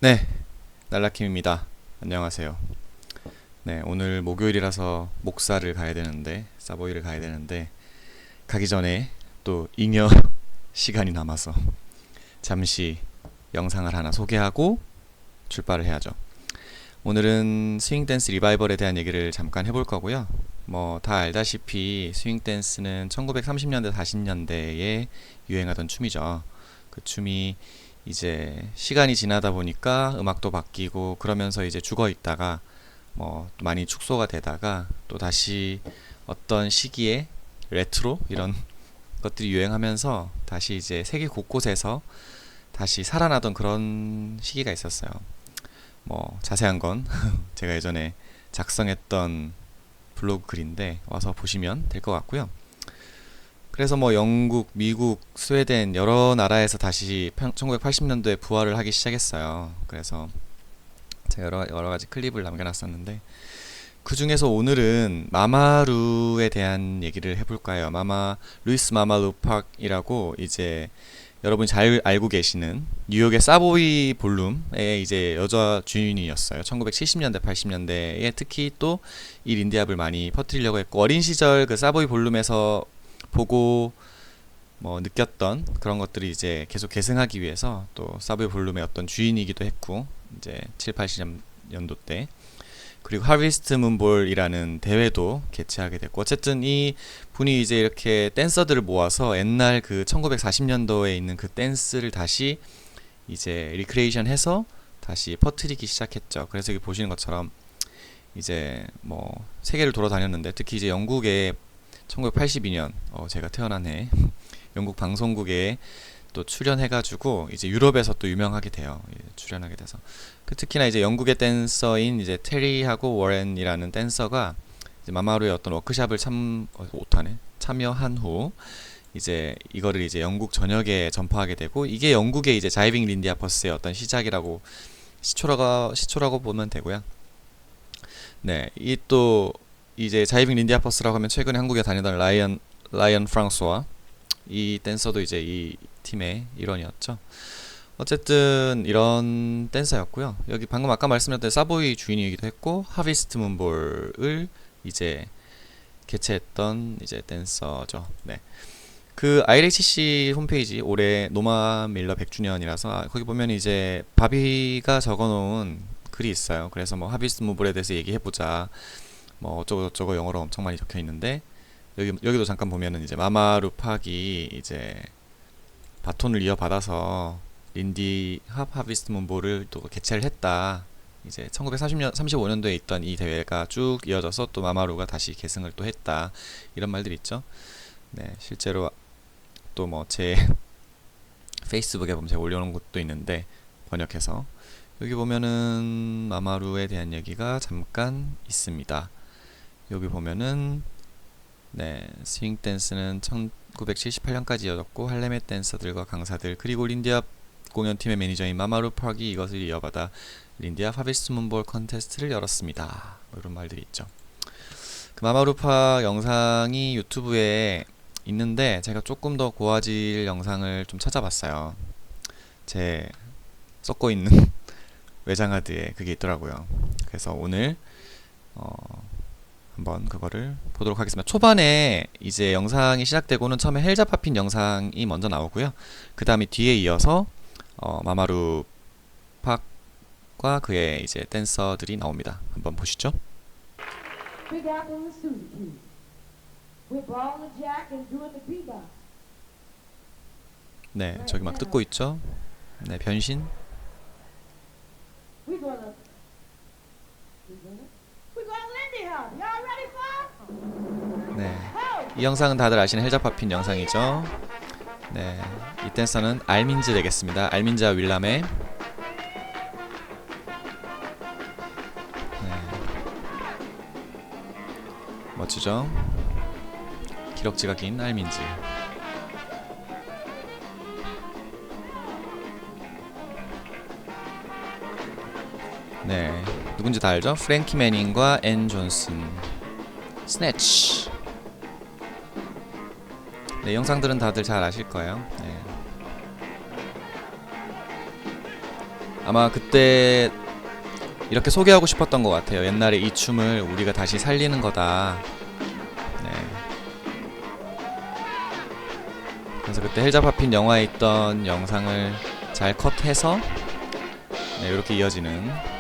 네, 날라킴입니다. 안녕하세요. 네, 오늘 목요일이라서 목사를 가야 되는데, 사보이를 가야 되는데, 가기 전에 또 잉여 시간이 남아서 잠시 영상을 하나 소개하고 출발을 해야죠. 오늘은 스윙 댄스 리바이벌에 대한 얘기를 잠깐 해볼 거고요. 뭐 다 알다시피 스윙 댄스는 1930년대, 40년대에 유행하던 춤이죠. 그 춤이 이제 시간이 지나다 보니까 음악도 바뀌고 그러면서 이제 죽어 있다가 뭐 많이 축소가 되다가 또 다시 어떤 시기에 레트로 이런 것들이 유행하면서 다시 이제 세계 곳곳에서 다시 살아나던 그런 시기가 있었어요. 뭐 자세한 건 제가 예전에 작성했던 블로그 글인데 와서 보시면 될 것 같고요. 그래서 뭐 영국, 미국, 스웨덴 여러 나라에서 다시 1980년도에 부활을 하기 시작했어요. 그래서 제가 여러 가지 클립을 남겨놨었는데 그 중에서 오늘은 마마루에 대한 얘기를 해볼까 해요. 루이스 마마루 파크이라고 이제 여러분이 잘 알고 계시는 뉴욕의 사보이 볼룸의 이제 여자 주인이었어요. 1970년대, 80년대에 특히 또 이 린디압을 많이 퍼뜨리려고 했고 어린 시절 그 사보이 볼룸에서 보고 뭐 느꼈던 그런 것들이 이제 계속 계승하기 위해서 또 사브웨이 볼룸의 어떤 주인이기도 했고 이제 7, 80년도 때 그리고 하비스트 문볼이라는 대회도 개최하게 됐고 어쨌든 이 분이 이제 이렇게 댄서들을 모아서 옛날 그 1940년도에 있는 그 댄스를 다시 이제 리크레이션 해서 다시 퍼뜨리기 시작했죠. 그래서 여기 보시는 것처럼 이제 뭐 세계를 돌아다녔는데 특히 이제 영국에 1982년 제가 태어난 해 영국 방송국에 또 출연해가지고 이제 유럽에서 또 유명하게 돼요. 출연하게 돼서 특히나 이제 영국의 댄서인 이제 테리하고 워렌이라는 댄서가 이제 마마루의 어떤 워크샵을 참여한 후 이제 이거를 이제 영국 전역에 전파하게 되고 이게 영국의 이제 자이빙 린디아퍼스의 어떤 시작이라고 시초라고 보면 되고요. 네, 이 또 이제 자이빙 린디아퍼스라고 하면 최근에 한국에 다니던 라이언 프랑스와 이 댄서도 이제 이 팀의 일원이었죠. 어쨌든 이런 댄서였고요. 여기 방금 아까 말씀드렸던 사보이 주인이기도 했고 하비스트 문볼을 이제 개최했던 이제 댄서죠. 네. 그 IRHC 홈페이지 올해 노마 밀러 100주년이라서 거기 보면 이제 바비가 적어놓은 글이 있어요. 그래서 뭐 하비스트 문볼에 대해서 얘기해보자. 뭐 어쩌고저쩌고 영어로 엄청 많이 적혀 있는데 여기도 잠깐 보면은 이제 마마루 팍이 이제 바톤을 이어받아서 린디 하비스트 문볼을 또 개최를 했다. 이제 1935년도에 있던 이 대회가 쭉 이어져서 또 마마루가 다시 계승을 또 했다. 이런 말들이 있죠. 네, 실제로 또 뭐 제 페이스북에 보면 제가 올려놓은 것도 있는데 번역해서 여기 보면은 마마루에 대한 얘기가 잠깐 있습니다. 여기 보면은 네, 스윙 댄스는 1978년까지 이어졌고 할렘의 댄서들과 강사들 그리고 린디압 공연팀의 매니저인 마마루 팍이 이것을 이어받아 린디압 하비스트 문볼 컨테스트를 열었습니다. 이런 말들이 있죠. 그 마마루 팍 영상이 유튜브에 있는데 제가 조금 더 고화질 영상을 좀 찾아봤어요. 제 썩고 있는 외장하드에 그게 있더라고요. 그래서 오늘 한번 그거를 보도록 하겠습니다. 초반에 이제 영상이 시작되고는 처음에 헬자파핀 영상이 먼저 나오고요. 그 다음에 뒤에 이어서 마마루 팍과 그의 이제 댄서들이 나옵니다. 한번 보시죠. 네, 저기 막 뜯고 있죠. 네, 변신. 네, 이 영상은 다들 아시는 헬자파핀 영상이죠. 네, 이 댄서는 알민즈 되겠습니다. 알민즈와 윌람의 멋지죠? 기럭지가 긴 알민즈. 네, 누군지 다 알죠? 프랭키 매닝과 앤 존슨. 스네치. 네, 영상들은 다들 잘 아실 거예요. 네. 아마 그때 이렇게 소개하고 싶었던 것 같아요. 옛날에 이 춤을 우리가 다시 살리는 거다. 네. 그래서 그때 헬자파핀 영화에 있던 영상을 잘 컷해서 네, 이렇게 이어지는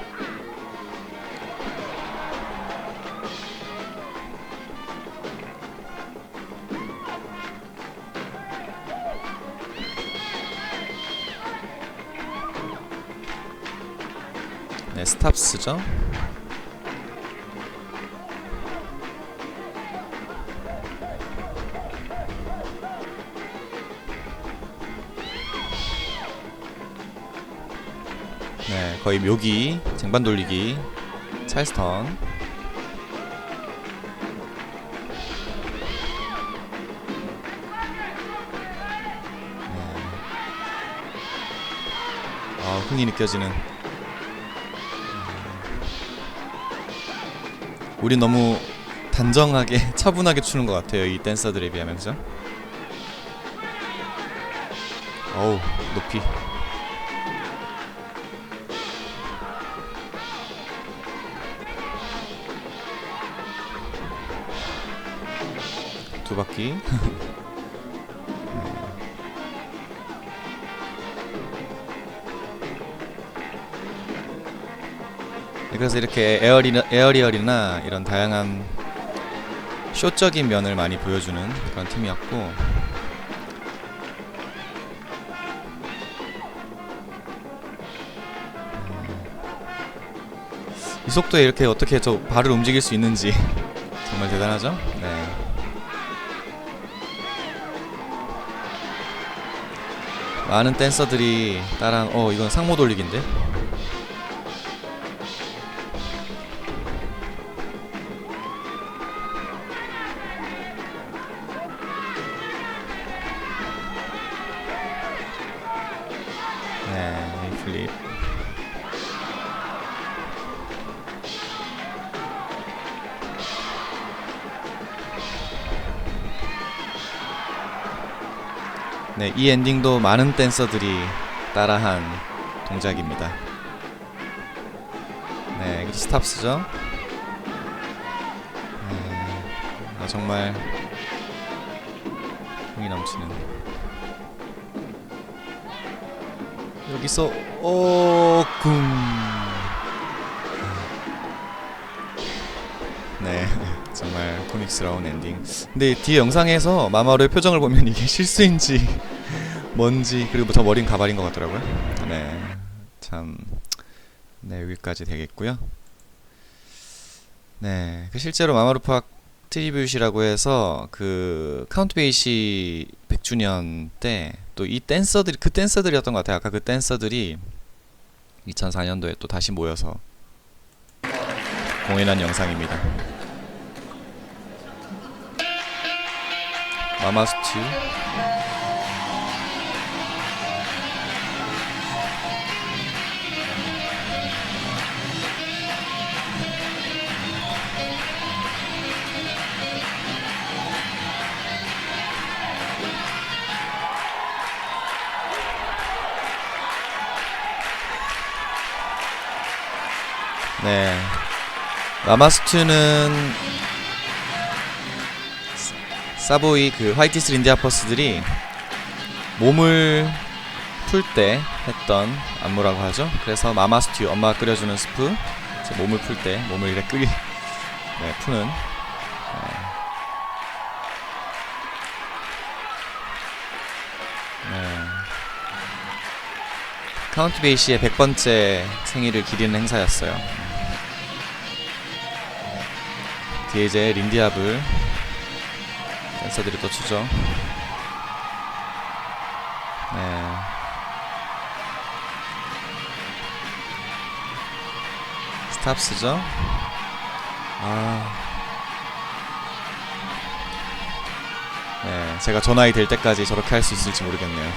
네, 스탑스죠. 네, 거의 묘기, 쟁반 돌리기, 찰스턴. 네. 흥이 느껴지는. 우린 너무 단정하게, 차분하게 추는 것 같아요. 이 댄서들에 비하면, 그죠? 어우, 높이. 두 바퀴. 네, 그래서 이렇게 에어리얼이나 이런 다양한 쇼적인 면을 많이 보여주는 그런 팀이었고, 이 속도에 이렇게 어떻게 저 발을 움직일 수 있는지 정말 대단하죠? 네. 많은 댄서들이 따라한. 이건 상모 돌리기인데? 네, 플립. 네, 이 엔딩도 많은 댄서들이 따라한 동작입니다. 네, 스탑스죠. 네, 정말 흥이 넘치는. 여기서 네, 정말 코믹스러운 엔딩. 근데 뒤에 영상에서 마마루의 표정을 보면 이게 실수인지 뭔지, 그리고 저 머린 가발인 것 같더라고요. 네, 참. 네, 여기까지 되겠고요. 네, 실제로 마마루 파크 트리뷰시라고 해서 그 카운트 베이시 100주년 때 또 이 댄서들이, 그 댄서들이었던 것 같아요. 아까 그 댄서들이 2004년도에 또 다시 모여서 공연한 영상입니다. 마마스튜. 네, 마마스튜는 사보이 그 화이티스 린디아퍼스들이 몸을 풀 때 했던 안무라고 하죠. 그래서 마마스튜, 엄마가 끓여주는 스프, 몸을 풀 때 몸을 이렇게 네, 푸는. 네. 카운트 베이시의 100번째 생일을 기리는 행사였어요. 뒤에 이제 린디압을 댄서들이 또 추죠. 네. 스탑스죠. 네, 제가 저 나이 될 때까지 저렇게 할 수 있을지 모르겠네요.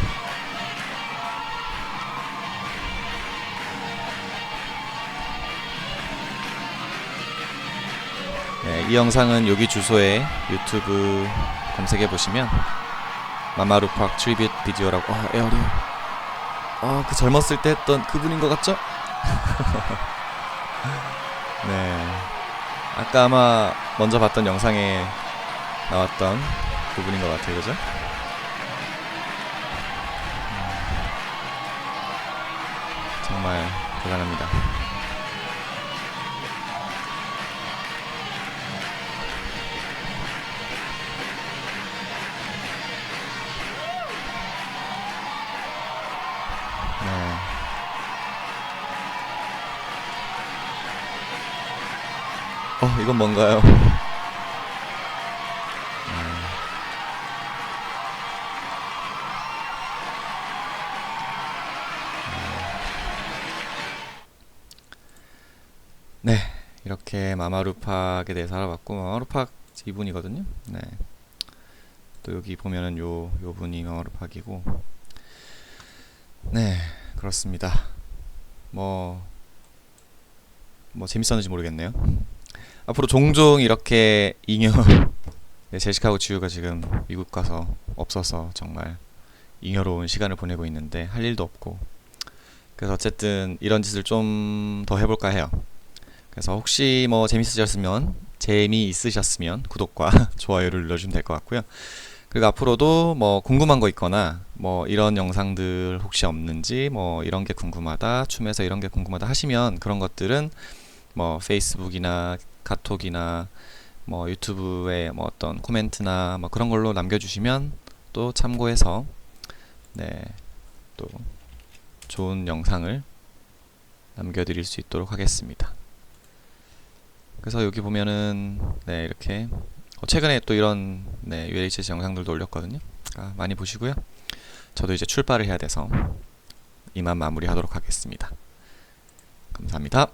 네, 이 영상은 여기 주소에 유튜브 검색해 보시면 마마루 파크 트리뷰트 비디오라고. 에어리얼. 그 젊었을 때 했던 그분인 것 같죠? 네. 아까 아마 먼저 봤던 영상에 나왔던 그분인 것 같아요, 그죠? 정말 대단합니다. 네. 이건 뭔가요? 네, 이렇게 마마루팍에 대해서 알아봤고, 마마루팍 이분이거든요. 네, 또 여기 보면은 요 분이 마마루팍이고, 네, 그렇습니다. 뭐 재밌었는지 모르겠네요. 앞으로 종종 이렇게 잉여 네, 제시카하고 지우가 지금 미국 가서 없어서 정말 잉여로운 시간을 보내고 있는데 할 일도 없고, 그래서 어쨌든 이런 짓을 좀 더 해볼까 해요. 그래서 혹시 뭐 재미있으셨으면 구독과 좋아요를 눌러주시면 될 것 같고요. 그리고 앞으로도 뭐 궁금한 거 있거나 뭐 이런 영상들 혹시 없는지, 뭐 이런 게 궁금하다, 춤에서 이런 게 궁금하다 하시면 그런 것들은 뭐 페이스북이나 카톡이나 뭐 유튜브에 뭐 어떤 코멘트나 뭐 그런 걸로 남겨주시면 또 참고해서 네, 또 좋은 영상을 남겨드릴 수 있도록 하겠습니다. 그래서 여기 보면은 네, 이렇게 최근에 또 이런 네, ULHS 영상들도 올렸거든요. 많이 보시고요. 저도 이제 출발을 해야 돼서 이만 마무리하도록 하겠습니다. 감사합니다.